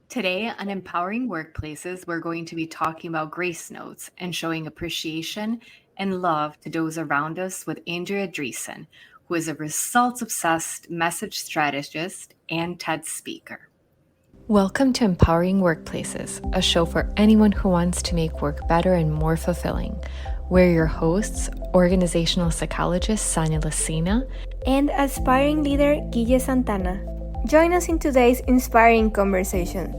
Today on Empowering Workplaces, we're going to be talking about grace notes and showing appreciation and love to those around us with Andrea Driessen, who is a results obsessed message strategist and TED speaker. Welcome to Empowering Workplaces, a show for anyone who wants to make work better and more fulfilling. We're your hosts, organizational psychologist Sanya Lucina and aspiring leader Guille Santana. Join us in today's inspiring conversation.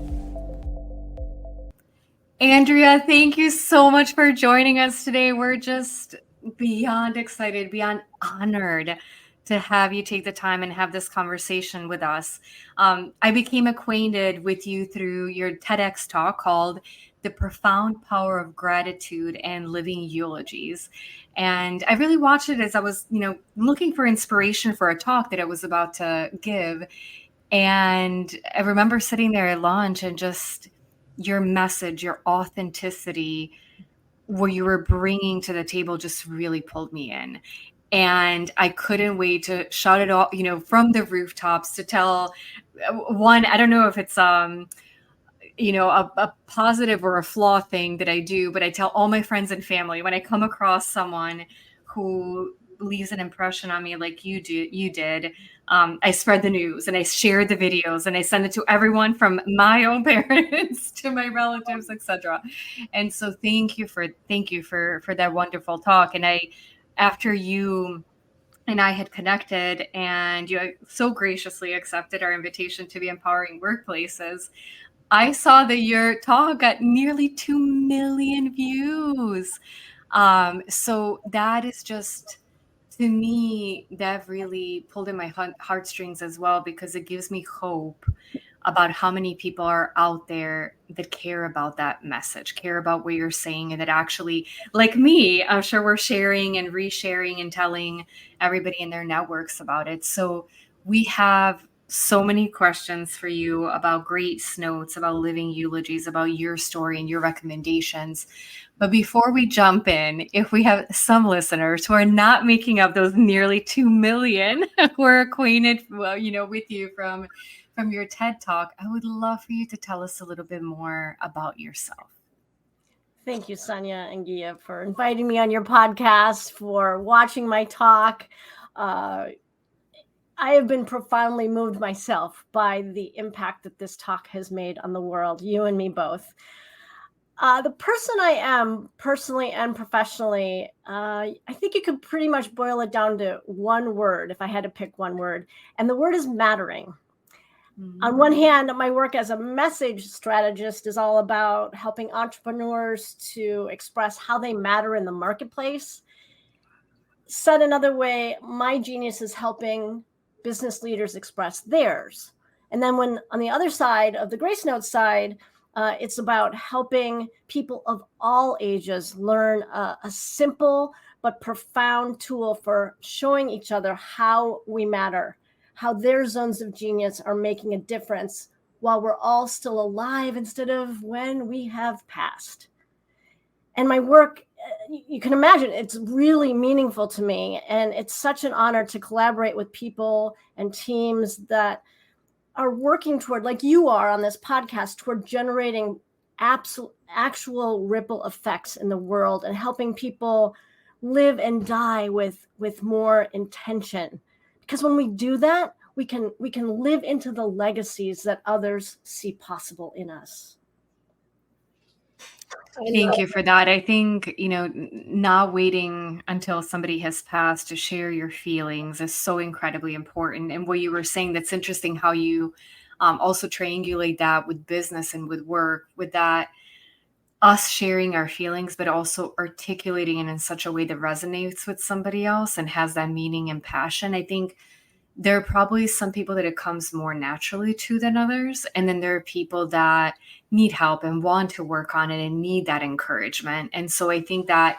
Andrea, thank you so much for joining us today. We're just beyond excited, beyond honored to have you take the time and have this conversation with us. I became acquainted with you through your TEDx talk called The Profound Power of Gratitude and Living Eulogies. And I really watched it as I was, looking for inspiration for a talk that I was about to give. And I remember sitting there at lunch and just your message, your authenticity, what you were bringing to the table just really pulled me in. And I couldn't wait to shout it all, from the rooftops to tell one, I don't know if it's, a positive or a flaw thing that I do, but I tell all my friends and family when I come across someone who leaves an impression on me like you did. I spread the news and I share the videos and I send it to everyone from my own parents to my relatives, etc. And so thank you for that wonderful talk. And after you and I had connected and you so graciously accepted our invitation to be Empowering Workplaces, I saw that your talk got nearly 2 million views. So that is just, to me, that really pulled in my heartstrings as well, because it gives me hope about how many people are out there that care about that message, care about what you're saying, and that actually, like me, I'm sure we're sharing and resharing and telling everybody in their networks about it. So we have so many questions for you about grace notes, about living eulogies, about your story and your recommendations. But before we jump in, if we have some listeners who are not making up those nearly 2 million who are acquainted, with you from your TED Talk, I would love for you to tell us a little bit more about yourself. Thank you, Sanya and Guilla, for inviting me on your podcast, for watching my talk. I have been profoundly moved myself by the impact that this talk has made on the world, you and me both. The person I am, personally and professionally, I think you could pretty much boil it down to one word, if I had to pick one word, and the word is mattering. Mm-hmm. On one hand, my work as a message strategist is all about helping entrepreneurs to express how they matter in the marketplace. Said another way, my genius is helping business leaders express theirs. And then when on the other side of the Grace Notes side, it's about helping people of all ages learn a simple but profound tool for showing each other how we matter, how their zones of genius are making a difference while we're all still alive instead of when we have passed. And my work, you can imagine, it's really meaningful to me. And it's such an honor to collaborate with people and teams that are working toward, like you are on this podcast, toward generating actual ripple effects in the world and helping people live and die with more intention. Because when we do that, we can live into the legacies that others see possible in us. Thank you for that. I think, not waiting until somebody has passed to share your feelings is so incredibly important. And what you were saying, that's interesting how you also triangulate that with business and with work, with that us sharing our feelings, but also articulating it in such a way that resonates with somebody else and has that meaning and passion. I think there are probably some people that it comes more naturally to than others. And then there are people that need help and want to work on it and need that encouragement. And so I think that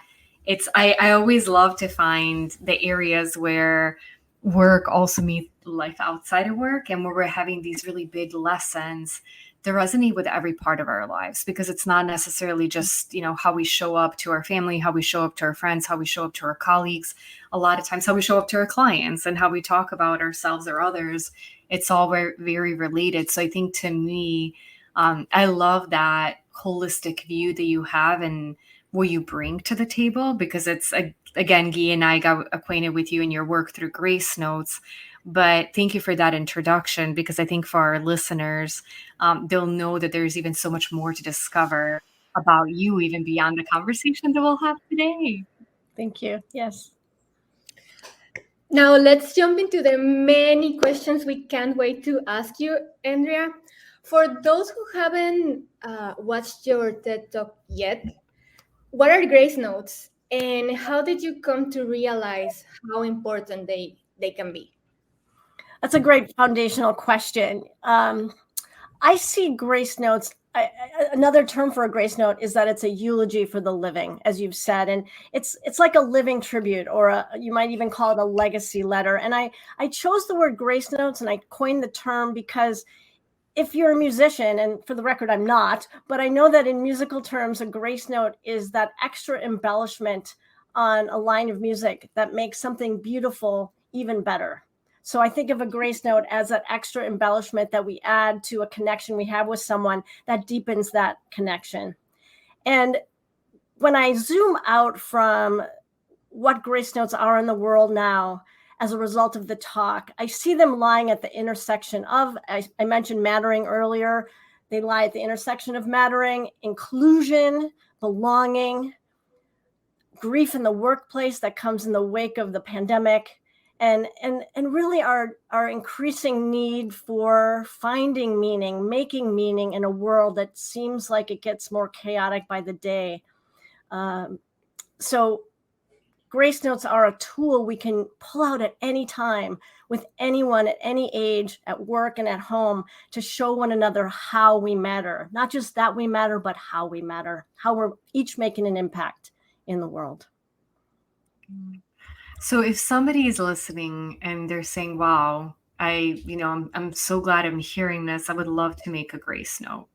I always love to find the areas where work also meets life outside of work, and where we're having these really big lessons that resonate with every part of our lives, because it's not necessarily just, how we show up to our family, how we show up to our friends, how we show up to our colleagues. A lot of times how we show up to our clients and how we talk about ourselves or others, it's all very, very related. So I think, to me, I love that holistic view that you have and what you bring to the table, because it's, again, Guy and I got acquainted with you and your work through Grace Notes. But thank you for that introduction, because I think for our listeners, they'll know that there's even so much more to discover about you, even beyond the conversation that we'll have today. Thank you. Yes. Now let's jump into the many questions we can't wait to ask you, Andrea. For those who haven't watched your TED Talk yet, what are Grace Notes, and how did you come to realize how important they can be? That's a great foundational question. I see Grace Notes. Another term for a Grace Note is that it's a eulogy for the living, as you've said, and it's like a living tribute, or you might even call it a legacy letter. And I chose the word Grace Notes, and I coined the term because if you're a musician, and for the record, I'm not, but I know that in musical terms, a Grace Note is that extra embellishment on a line of music that makes something beautiful even better. So I think of a Grace Note as that extra embellishment that we add to a connection we have with someone that deepens that connection. And when I zoom out from what Grace Notes are in the world now as a result of the talk, I see them lying at the intersection of, I mentioned mattering earlier, they lie at the intersection of mattering, inclusion, belonging, grief in the workplace that comes in the wake of the pandemic, and really our increasing need for finding meaning, making meaning in a world that seems like it gets more chaotic by the day. So Grace Notes are a tool we can pull out at any time with anyone at any age, at work and at home, to show one another how we matter. Not just that we matter, but how we matter, how we're each making an impact in the world. So if somebody is listening and they're saying, wow, I'm so glad I'm hearing this, I would love to make a Grace Note,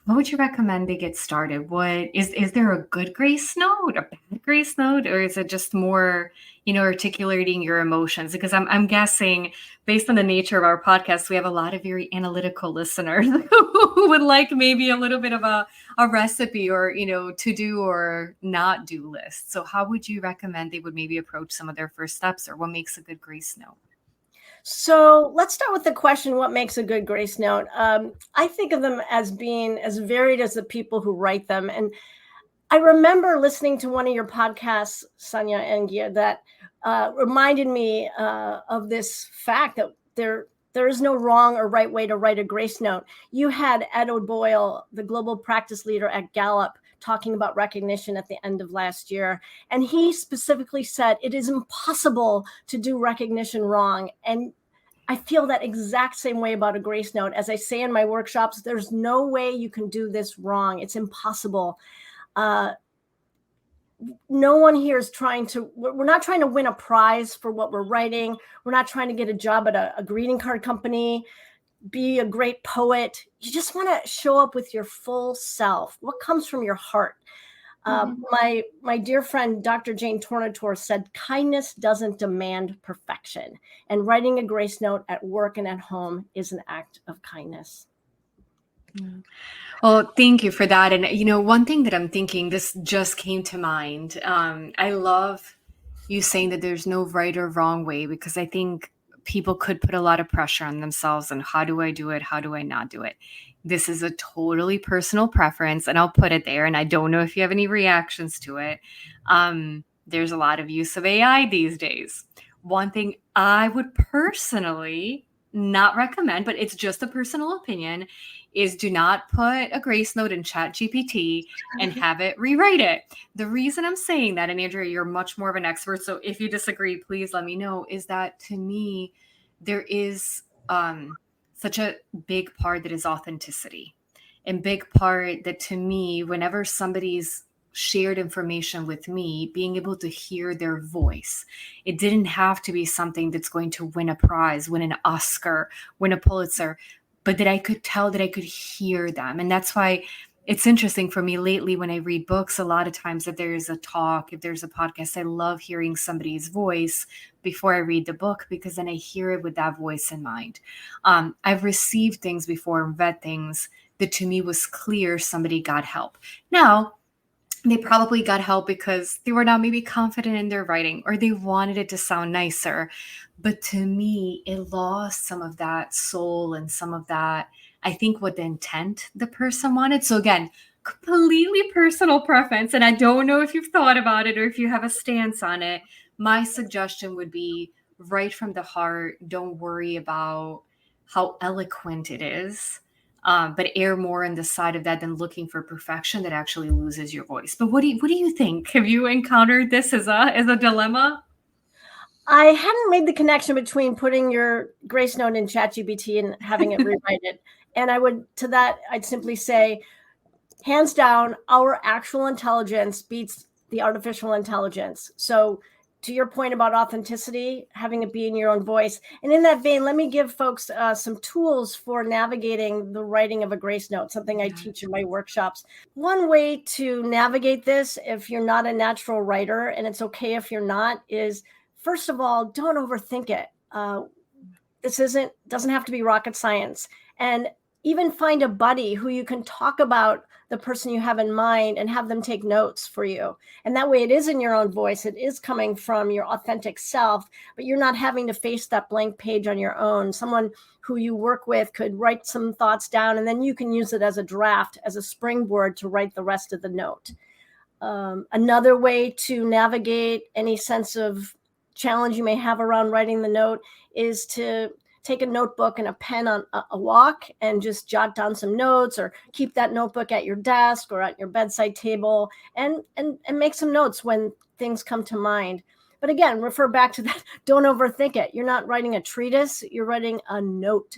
what would you recommend they get started? What is there a good Grace Note, a bad Grace Note, or is it just more, articulating your emotions? Because I'm guessing, based on the nature of our podcast, we have a lot of very analytical listeners who would like maybe a little bit of a recipe, or to do or not do list. So how would you recommend they would maybe approach some of their first steps, or what makes a good Grace Note? So let's start with the question, what makes a good Grace Note? I think of them as being as varied as the people who write them. And I remember listening to one of your podcasts, Sonia and Gia, that reminded me of this fact that there is no wrong or right way to write a Grace Note. You had Ed O'Boyle, the global practice leader at Gallup, talking about recognition at the end of last year. And he specifically said, it is impossible to do recognition wrong. And I feel that exact same way about a Grace Note. As I say in my workshops, there's no way you can do this wrong. It's impossible. No one here is we're not trying to win a prize for what we're writing. We're not trying to get a job at a greeting card company, be a great poet. You just want to show up with your full self. What comes from your heart? My dear friend, Dr. Jane Tornator, said, kindness doesn't demand perfection. And writing a Grace Note at work and at home is an act of kindness. Well, thank you for that. And, one thing that I'm thinking, this just came to mind. I love you saying that there's no right or wrong way, because I think people could put a lot of pressure on themselves and how do I do it? How do I not do it? This is a totally personal preference, and I'll put it there. And I don't know if you have any reactions to it. There's a lot of use of AI these days. One thing I would personally not recommend, but it's just a personal opinion, is do not put a Grace Note in ChatGPT and have it rewrite it. The reason I'm saying that, and Andrea, you're much more of an expert, so if you disagree, please let me know, is that to me, there is such a big part that is authenticity, and big part that to me, whenever somebody's shared information with me, being able to hear their voice, it didn't have to be something that's going to win a prize, win an Oscar, win a Pulitzer, but that I could tell, that I could hear them. And that's why it's interesting for me lately when I read books, a lot of times if there's a talk, if there's a podcast, I love hearing somebody's voice before I read the book, because then I hear it with that voice in mind. I've received things before, read things that to me was clear somebody got help. Now, they probably got help because they were now maybe confident in their writing, or they wanted it to sound nicer. But to me, it lost some of that soul and some of that, I think, what the intent the person wanted. So again, completely personal preference. And I don't know if you've thought about it or if you have a stance on it. My suggestion would be write from the heart. Don't worry about how eloquent it is. But err more on the side of that than looking for perfection that actually loses your voice. But what do you think? Have you encountered this as a dilemma? I hadn't made the connection between putting your grace note in ChatGPT and having it rewrite it. And I'd simply say, hands down, our actual intelligence beats the artificial intelligence. So to your point about authenticity, having it be in your own voice. And in that vein, let me give folks some tools for navigating the writing of a grace note, something I teach in my workshops. One way to navigate this, if you're not a natural writer, and it's okay if you're not, is first of all, don't overthink it. This doesn't have to be rocket science. And even find a buddy who you can talk about the person you have in mind and have them take notes for you. And that way it is in your own voice. It is coming from your authentic self, but you're not having to face that blank page on your own. Someone who you work with could write some thoughts down, and then you can use it as a draft, as a springboard to write the rest of the note. Another way to navigate any sense of challenge you may have around writing the note is to take a notebook and a pen on a walk and just jot down some notes, or keep that notebook at your desk or at your bedside table and make some notes when things come to mind. But again, refer back to that. Don't overthink it. You're not writing a treatise. You're writing a note.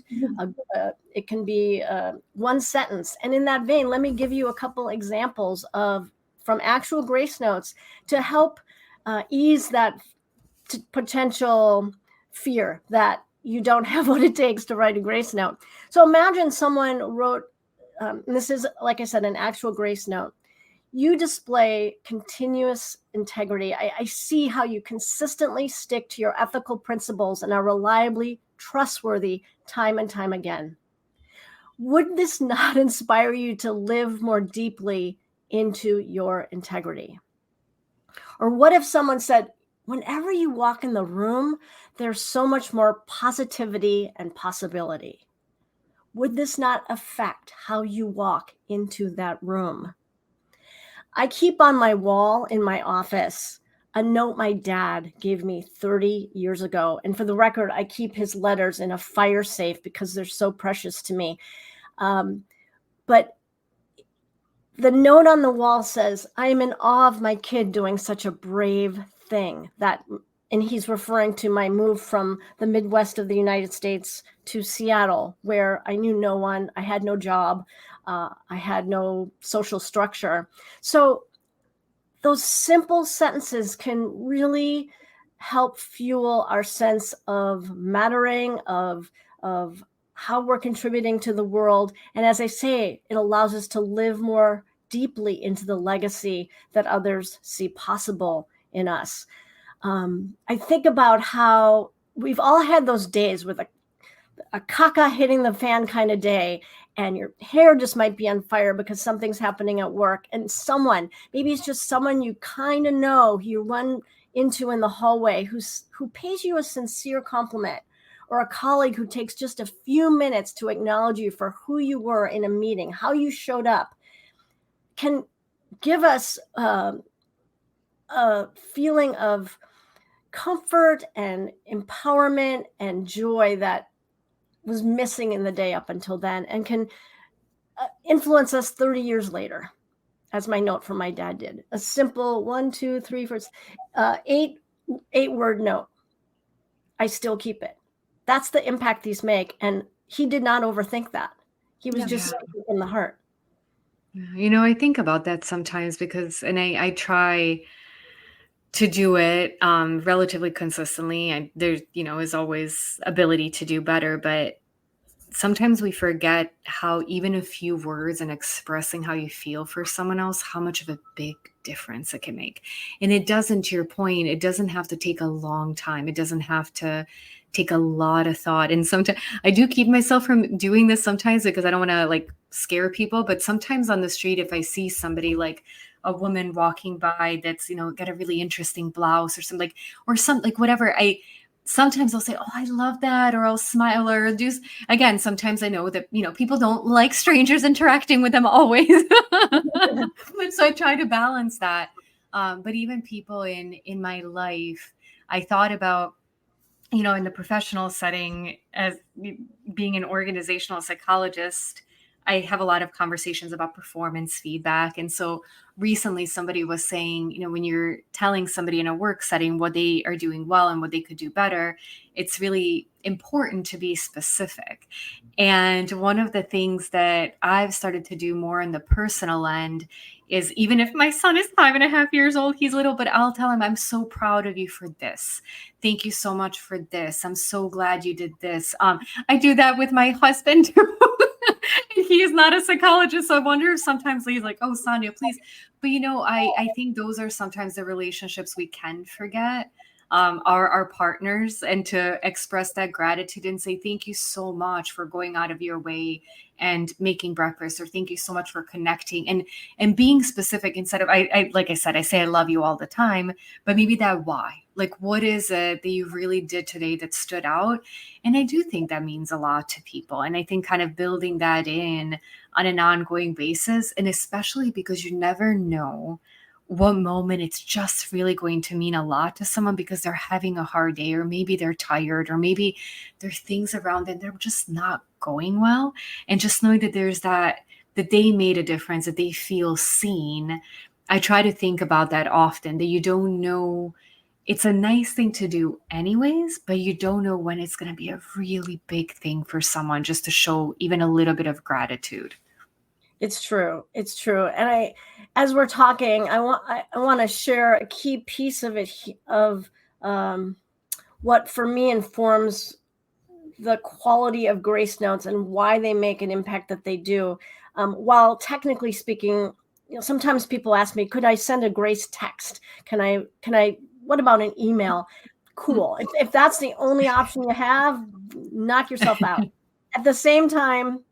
It can be one sentence. And in that vein, let me give you a couple examples from actual grace notes to help ease that potential fear that you don't have what it takes to write a grace note. So imagine someone wrote, and this is, like I said, an actual grace note. You display continuous integrity. I see how you consistently stick to your ethical principles and are reliably trustworthy time and time again. Would this not inspire you to live more deeply into your integrity? Or what if someone said, whenever you walk in the room, there's so much more positivity and possibility? Would this not affect how you walk into that room? I keep on my wall in my office a note my dad gave me 30 years ago. And for the record, I keep his letters in a fire safe because they're so precious to me. But the note on the wall says, I am in awe of my kid doing such a brave thing. And he's referring to my move from the Midwest of the United States to Seattle, where I knew no one, I had no job, I had no social structure. So those simple sentences can really help fuel our sense of mattering, of how we're contributing to the world. And as I say, it allows us to live more deeply into the legacy that others see possible in us. I think about how we've all had those days with a caca hitting the fan kind of day, and your hair just might be on fire because something's happening at work, and maybe it's just someone you kind of know, you run into in the hallway who pays you a sincere compliment, or a colleague who takes just a few minutes to acknowledge you for who you were in a meeting, how you showed up, can give us a feeling of comfort and empowerment and joy that was missing in the day up until then, and can influence us 30 years later, as my note from my dad did. A simple 1, 2, 3, 4, 8-word note. I still keep it. That's the impact these make. And he did not overthink that. He was just in the heart. I think about that sometimes because, and I try to do it relatively consistently. And there's, is always ability to do better, but sometimes we forget how even a few words and expressing how you feel for someone else, how much of a big difference it can make. And it doesn't, to your point, it doesn't have to take a long time. It doesn't have to take a lot of thought. And sometimes I do keep myself from doing this sometimes because I don't want to like scare people. But sometimes on the street, if I see somebody like a woman walking by that's, got a really interesting blouse or something like whatever, sometimes I'll say, oh, I love that, or I'll smile, or do, again, sometimes I know that, people don't like strangers interacting with them always. So I try to balance that. But even people in my life, I thought about, in the professional setting, as being an organizational psychologist, I have a lot of conversations about performance feedback. And so recently somebody was saying, when you're telling somebody in a work setting what they are doing well and what they could do better, it's really important to be specific. And one of the things that I've started to do more in the personal end is, even if my son is 5.5 years old, he's little, but I'll tell him, I'm so proud of you for this. Thank you so much for this. I'm so glad you did this. I do that with my husband too. He is not a psychologist, so I wonder if sometimes he's like, oh, Sonia, please. But, I think those are sometimes the relationships we can forget, are our partners, and to express that gratitude and say, thank you so much for going out of your way and making breakfast, or thank you so much for connecting and being specific, instead of, I like I said, I say I love you all the time, but maybe that why, like, what is it that you really did today that stood out? And I do think that means a lot to people. And I think kind of building that in on an ongoing basis, and especially because you never know what moment it's just really going to mean a lot to someone, because they're having a hard day, or maybe they're tired, or maybe there are things around them, they're just not going well. And just knowing that there's that they made a difference, that they feel seen. I try to think about that often, that you don't know, it's a nice thing to do anyways, but you don't know when it's going to be a really big thing for someone, just to show even a little bit of gratitude. It's true. It's true. And as we're talking, I want to share a key piece of it, of what for me informs the quality of grace notes and why they make an impact that they do. While technically speaking, sometimes people ask me, could I send a grace text? Can I, what about an email? Cool. If that's the only option you have, knock yourself out. At the same time,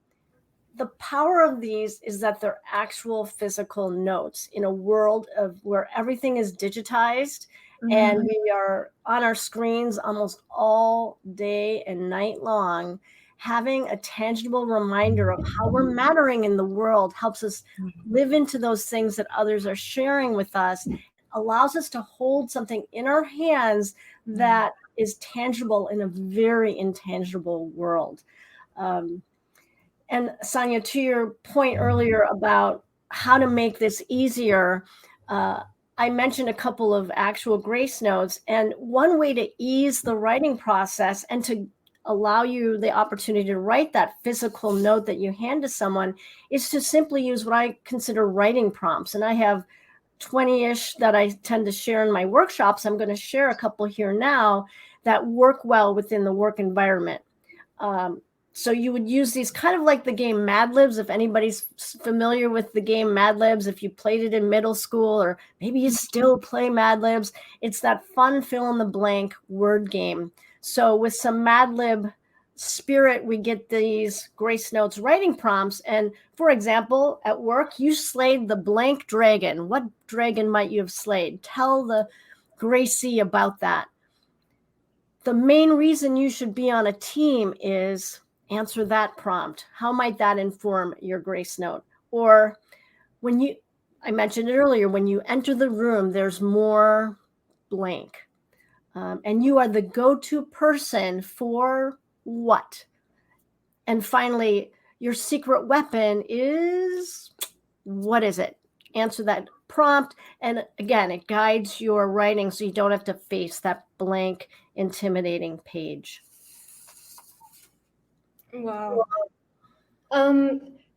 the power of these is that they're actual physical notes in a world of where everything is digitized, and we are on our screens almost all day and night long. Having a tangible reminder of how we're mattering in the world helps us live into those things that others are sharing with us, allows us to hold something in our hands that is tangible in a very intangible world. And Sonia, to your point earlier about how to make this easier, I mentioned a couple of actual grace notes. And one way to ease the writing process and to allow you the opportunity to write that physical note that you hand to someone is to simply use what I consider writing prompts. And I have 20-ish that I tend to share in my workshops. I'm going to share a couple here now that work well within the work environment. So you would use these kind of like the game Mad Libs, if anybody's familiar with the game Mad Libs, if you played it in middle school, or maybe you still play Mad Libs. It's that fun fill in the blank word game. So with some Mad Lib spirit, we get these Grace Notes writing prompts. And for example, at work, you slayed the blank dragon. What dragon might you have slayed? Tell the Gracie about that. The main reason you should be on a team is answer that prompt. How might that inform your grace note? Or I mentioned it earlier, when you enter the room, there's more blank. And you are the go-to person for what? And finally, your secret weapon is, what is it? Answer that prompt. And again, it guides your writing so you don't have to face that blank, intimidating page. Wow.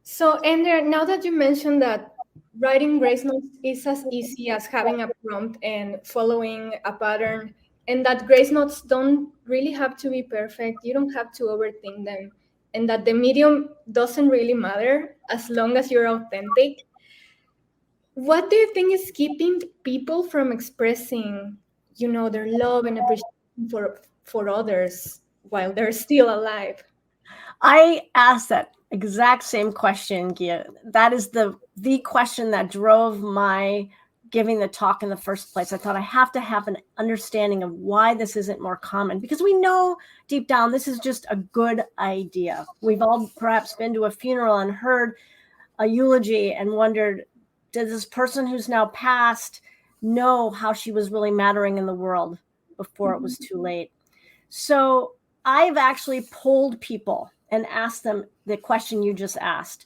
So, Andrea, now that you mentioned that writing grace notes is as easy as having a prompt and following a pattern, and that grace notes don't really have to be perfect, you don't have to overthink them, and that the medium doesn't really matter as long as you're authentic. What do you think is keeping people from expressing, their love and appreciation for others while they're still alive? I asked that exact same question, Gia. That is the question that drove my giving the talk in the first place. I thought I have to have an understanding of why this isn't more common, because we know deep down this is just a good idea. We've all perhaps been to a funeral and heard a eulogy and wondered, did this person who's now passed know how she was really mattering in the world before it was too late? So I've actually polled people and asked them the question you just asked.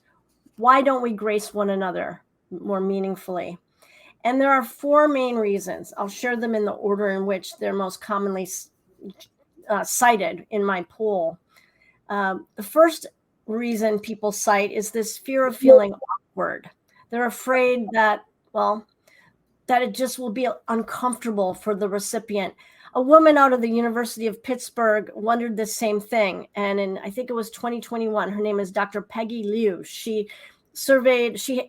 Why don't we grace one another more meaningfully? And there are 4 main reasons. I'll share them in the order in which they're most commonly cited in my poll. The first reason people cite is this fear of feeling awkward. They're afraid that, that it just will be uncomfortable for the recipient. A woman out of the University of Pittsburgh wondered the same thing. And I think it was 2021, her name is Dr. Peggy Liu. She surveyed, she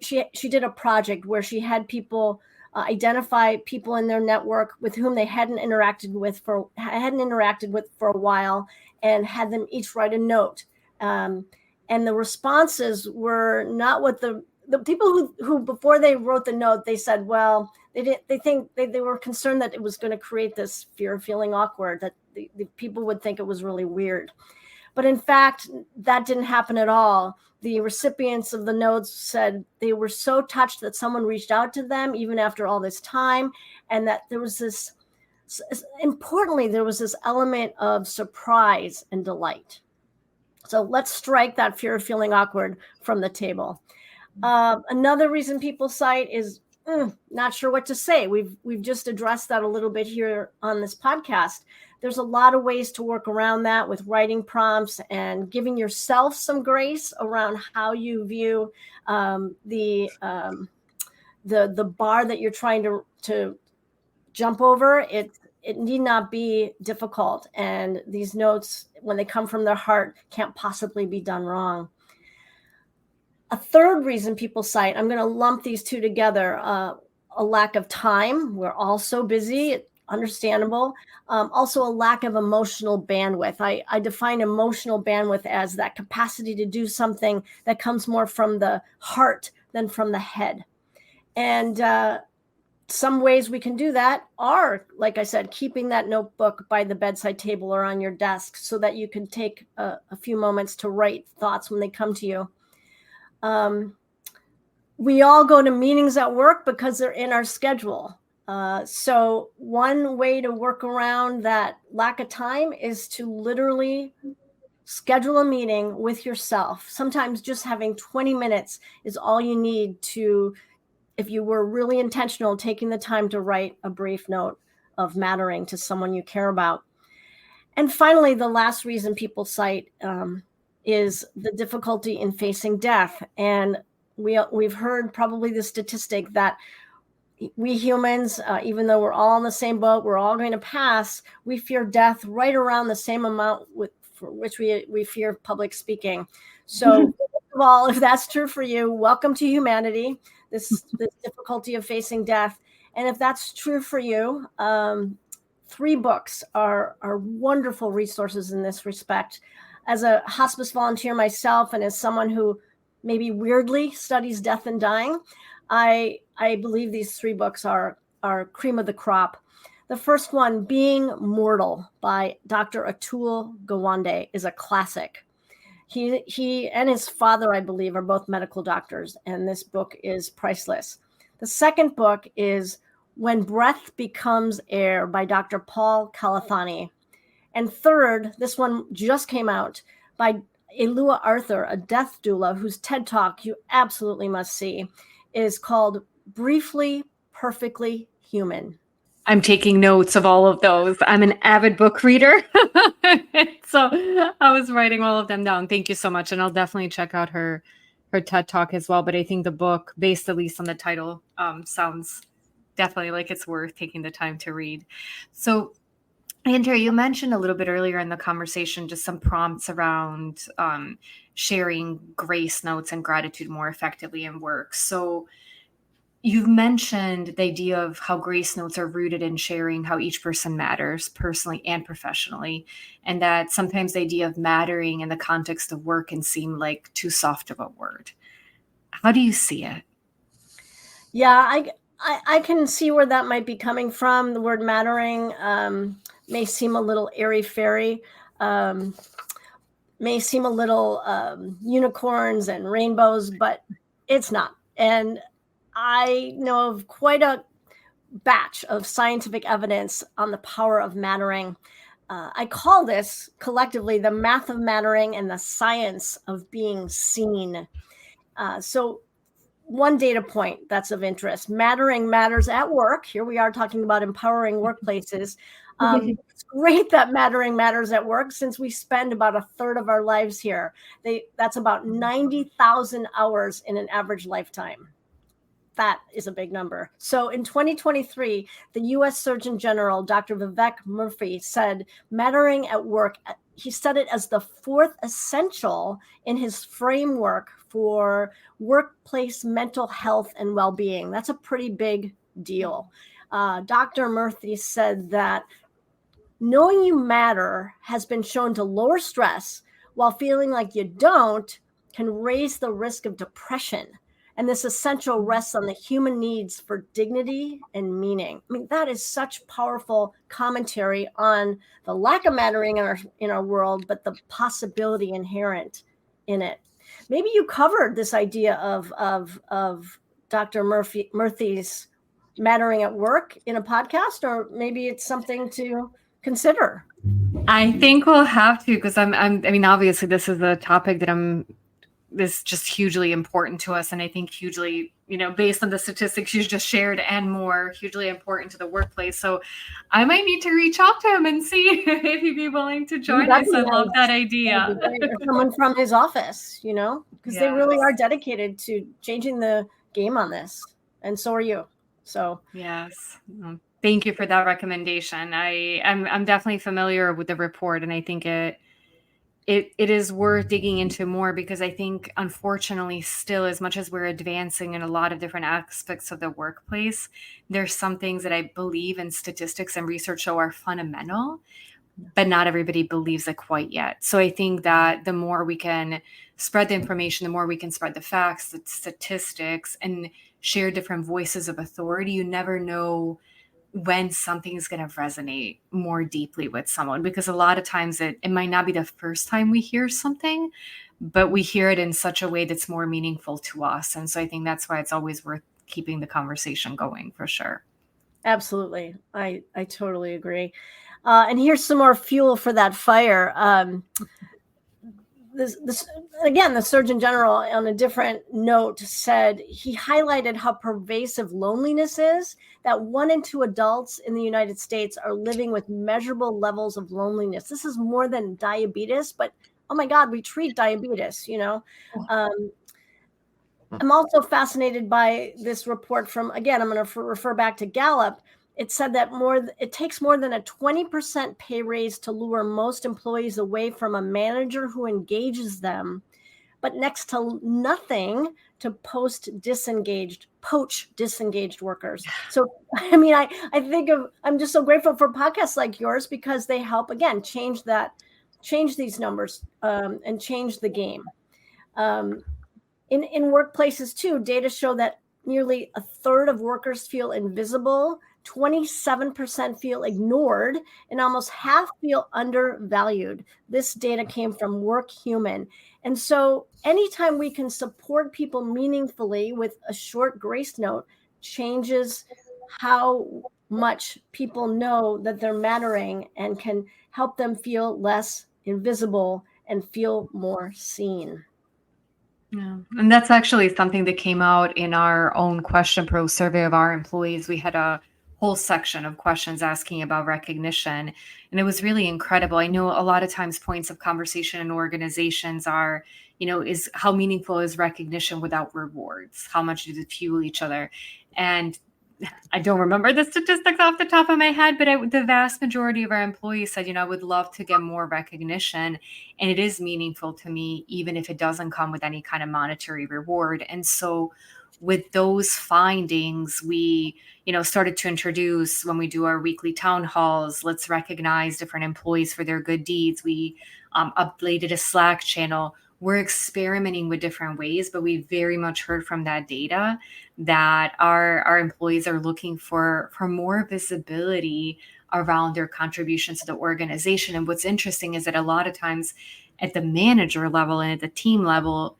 did a project where she had people identify people in their network with whom they hadn't interacted with for a while, and had them each write a note. And the responses were not what the people who before they wrote the note, they said, well, they were concerned that it was going to create this fear of feeling awkward, that the people would think it was really weird. But in fact, that didn't happen at all. The recipients of the notes said they were so touched that someone reached out to them even after all this time, and that there was this, importantly, there was this element of surprise and delight. So let's strike that fear of feeling awkward from the table. Another reason people cite is not sure what to say. We've just addressed that a little bit here on this podcast. There's a lot of ways to work around that with writing prompts and giving yourself some grace around how you view the bar that you're trying to jump over. It need not be difficult, and these notes, when they come from their heart, can't possibly be done wrong. A third reason people cite, I'm going to lump these two together, a lack of time. We're all so busy, understandable. Also a lack of emotional bandwidth. I define emotional bandwidth as that capacity to do something that comes more from the heart than from the head. And some ways we can do that are, like I said, keeping that notebook by the bedside table or on your desk so that you can take a few moments to write thoughts when they come to you. We all go to meetings at work because they're in our schedule. So one way to work around that lack of time is to literally schedule a meeting with yourself. Sometimes just having 20 minutes is all you need to, if you were really intentional, taking the time to write a brief note of mattering to someone you care about. And finally, the last reason people cite is the difficulty in facing death. And we've heard probably the statistic that we humans, even though we're all in the same boat, we're all going to pass, we fear death right around the same amount for which we fear public speaking. So first of all, if that's true for you, welcome to humanity, this difficulty of facing death. And if that's true for you, 3 books are wonderful resources in this respect. As a hospice volunteer myself, and as someone who maybe weirdly studies death and dying, I believe these 3 books are cream of the crop. The first one, Being Mortal by Dr. Atul Gawande, is a classic. He and his father, I believe, are both medical doctors, and this book is priceless. The second book is When Breath Becomes Air by Dr. Paul Kalathani. And third, this one just came out by Elua Arthur, a death doula whose TED Talk you absolutely must see, is called Briefly, Perfectly Human. I'm taking notes of all of those. I'm an avid book reader. So I was writing all of them down. Thank you so much. And I'll definitely check out her TED Talk as well. But I think the book, based at least on the title, sounds definitely like it's worth taking the time to read. So Andrea, you mentioned a little bit earlier in the conversation just some prompts around sharing grace notes and gratitude more effectively in work. So you've mentioned the idea of how grace notes are rooted in sharing how each person matters personally and professionally, and that sometimes the idea of mattering in the context of work can seem like too soft of a word. How do you see it? Yeah, I can see where that might be coming from. The word mattering may seem a little airy-fairy, may seem a little unicorns and rainbows, but it's not. And I know of quite a batch of scientific evidence on the power of mattering. I call this collectively the math of mattering and the science of being seen. So one data point that's of interest: mattering matters at work. Here we are talking about empowering workplaces. It's great that mattering matters at work, since we spend about a third of our lives here. That's about 90,000 hours in an average lifetime. That is a big number. So in 2023, the US Surgeon General, Dr. Vivek Murthy, said mattering at work, he said it as the fourth essential in his framework for workplace mental health and well-being. That's a pretty big deal. Dr. Murthy said that knowing you matter has been shown to lower stress, while feeling like you don't can raise the risk of depression. And this essential rests on the human needs for dignity and meaning. I mean, that is such powerful commentary on the lack of mattering in our world, but the possibility inherent in it. Maybe you covered this idea of Dr. Murthy's mattering at work in a podcast, or maybe it's something to consider. I think we'll have to, because I mean, obviously this is a topic that is just hugely important to us. And I think hugely, based on the statistics you just shared and more, hugely important to the workplace. So I might need to reach out to him and see if he'd be willing to join us. I love that idea. Or someone from his office, because they really are dedicated to changing the game on this. And so are you. So yes. Thank you for that recommendation. I'm definitely familiar with the report, and I think it is worth digging into more, because I think, unfortunately, still, as much as we're advancing in a lot of different aspects of the workplace, there's some things that I believe in statistics and research show are fundamental, but not everybody believes it quite yet. So I think that the more we can spread the information, the more we can spread the facts, the statistics, and share different voices of authority, you never know when something is going to resonate more deeply with someone, because a lot of times it might not be the first time we hear something, but we hear it in such a way that's more meaningful to us. And so I think that's why it's always worth keeping the conversation going, for sure. Absolutely. I totally agree. And here's some more fuel for that fire. This again, the Surgeon General, on a different note, said he highlighted how pervasive loneliness is, that 1 in 2 adults in the United States are living with measurable levels of loneliness. This is more than diabetes, but oh my God, we treat diabetes, I'm also fascinated by this report from, again, I'm going to refer back to Gallup. It said that it takes more than a 20% pay raise to lure most employees away from a manager who engages them, but next to nothing to poach disengaged workers. So, I mean, I'm just so grateful for podcasts like yours, because they help, again, change these numbers and change the game. In workplaces too, data show that nearly a third of workers feel invisible, 27% feel ignored, and almost half feel undervalued. This data came from WorkHuman. And so anytime we can support people meaningfully with a short grace note, changes how much people know that they're mattering, and can help them feel less invisible and feel more seen. Yeah. And that's actually something that came out in our own Question Pro survey of our employees. We had a whole section of questions asking about recognition, and it was really incredible. I know a lot of times points of conversation in organizations are, is how meaningful is recognition without rewards? How much does it fuel each other? And I don't remember the statistics off the top of my head, but the vast majority of our employees said, I would love to get more recognition. And it is meaningful to me, even if it doesn't come with any kind of monetary reward. And so with those findings, we, started to introduce, when we do our weekly town halls, let's recognize different employees for their good deeds. We updated a Slack channel. We're experimenting with different ways, but we very much heard from that data that our employees are looking for more visibility around their contributions to the organization. And what's interesting is that a lot of times at the manager level and at the team level,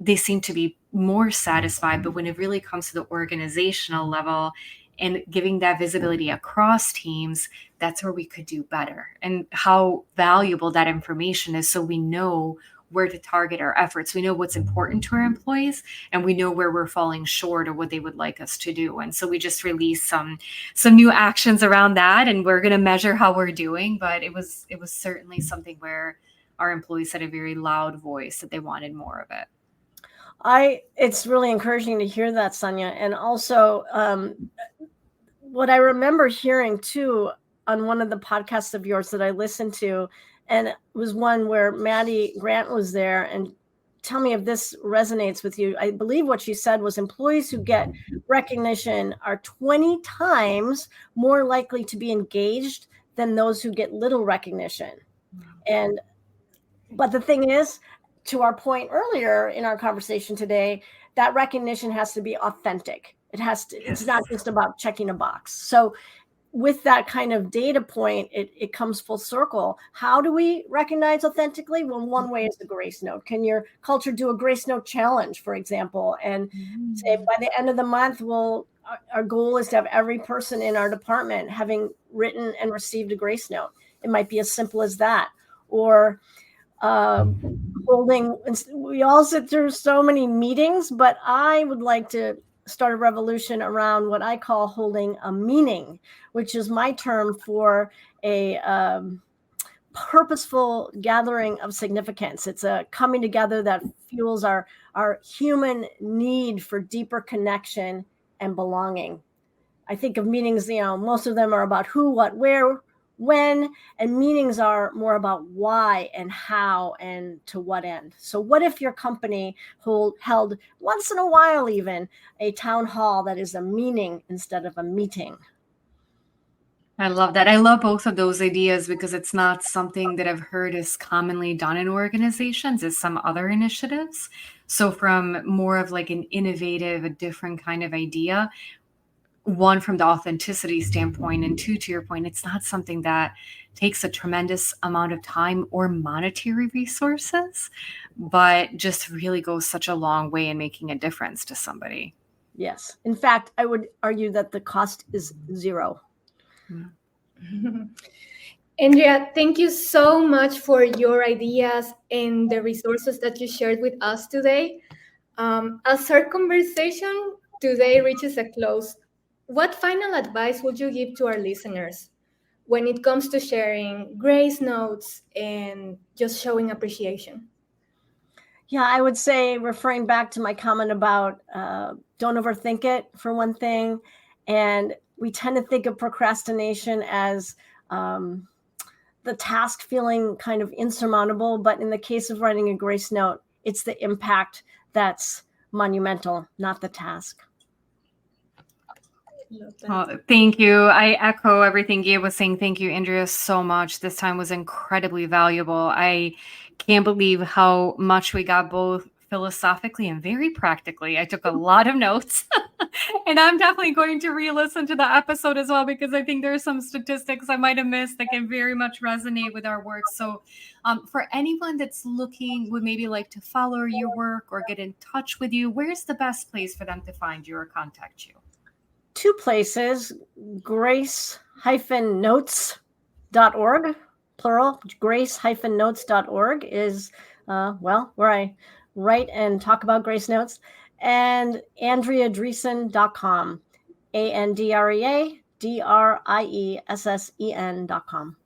they seem to be more satisfied. But when it really comes to the organizational level and giving that visibility across teams, that's where we could do better, and how valuable that information is. So we know where to target our efforts. We know what's important to our employees, and we know where we're falling short or what they would like us to do. And so we just released some new actions around that, and we're going to measure how we're doing. But it was certainly something where our employees had a very loud voice that they wanted more of it. It's really encouraging to hear that, Sonia. And also, what I remember hearing too on one of the podcasts of yours that I listened to, and it was one where Maddie Grant was there, and tell me if this resonates with you. I believe what she said was employees who get recognition are 20 times more likely to be engaged than those who get little recognition. But the thing is, to our point earlier in our conversation today, that recognition has to be authentic. It's not just about checking a box. So with that kind of data point, it comes full circle. How do we recognize authentically? Well, one way is the grace note. Can your culture do a grace note challenge, for example, and say by the end of the month, our goal is to have every person in our department having written and received a grace note. It might be as simple as that. Or we all sit through so many meetings, but I would like to start a revolution around what I call holding a meaning, which is my term for a purposeful gathering of significance. It's a coming together that fuels our human need for deeper connection and belonging. I think of meetings, most of them are about who, what, where, when, and meetings are more about why and how and to what end. So what if your company held once in a while even a town hall that is a meaning instead of a meeting? I love that. I love both of those ideas because it's not something that I've heard is commonly done in organizations as some other initiatives. So from more of like an innovative, a different kind of idea, one, from the authenticity standpoint, and two, to your point, it's not something that takes a tremendous amount of time or monetary resources, but just really goes such a long way in making a difference to somebody. Yes. In fact, I would argue that the cost is zero. Andrea, thank you so much for your ideas and the resources that you shared with us today. As our conversation today reaches a close, what final advice would you give to our listeners when it comes to sharing grace notes and just showing appreciation? Yeah, I would say, referring back to my comment about don't overthink it, for one thing. And we tend to think of procrastination as the task feeling kind of insurmountable. But in the case of writing a grace note, it's the impact that's monumental, not the task. Oh, thank you. I echo everything Gabe was saying. Thank you, Andrea, so much. This time was incredibly valuable. I can't believe how much we got both philosophically and very practically. I took a lot of notes and I'm definitely going to re-listen to the episode as well, because I think there are some statistics I might have missed that can very much resonate with our work. So for anyone that's looking, would maybe like to follow your work or get in touch with you, where's the best place for them to find you or contact you? Two places, grace-notes.org, plural, grace-notes.org is, where I write and talk about Grace Notes, and AndreaDriessen.com, AndreaDriessen.com.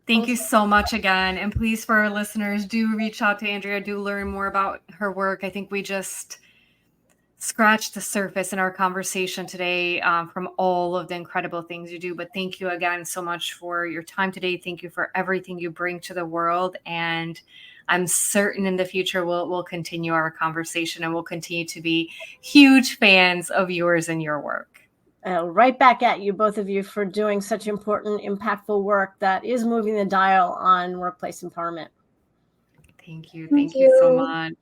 Thank you so much again. And please, for our listeners, do reach out to Andrea, do learn more about her work. I think we just scratched the surface in our conversation today from all of the incredible things you do. But thank you again so much for your time today. Thank you for everything you bring to the world. And I'm certain in the future we'll continue our conversation, and we'll continue to be huge fans of yours and your work. Right back at you, both of you, for doing such important, impactful work that is moving the dial on workplace empowerment. Thank you. Thank you so much.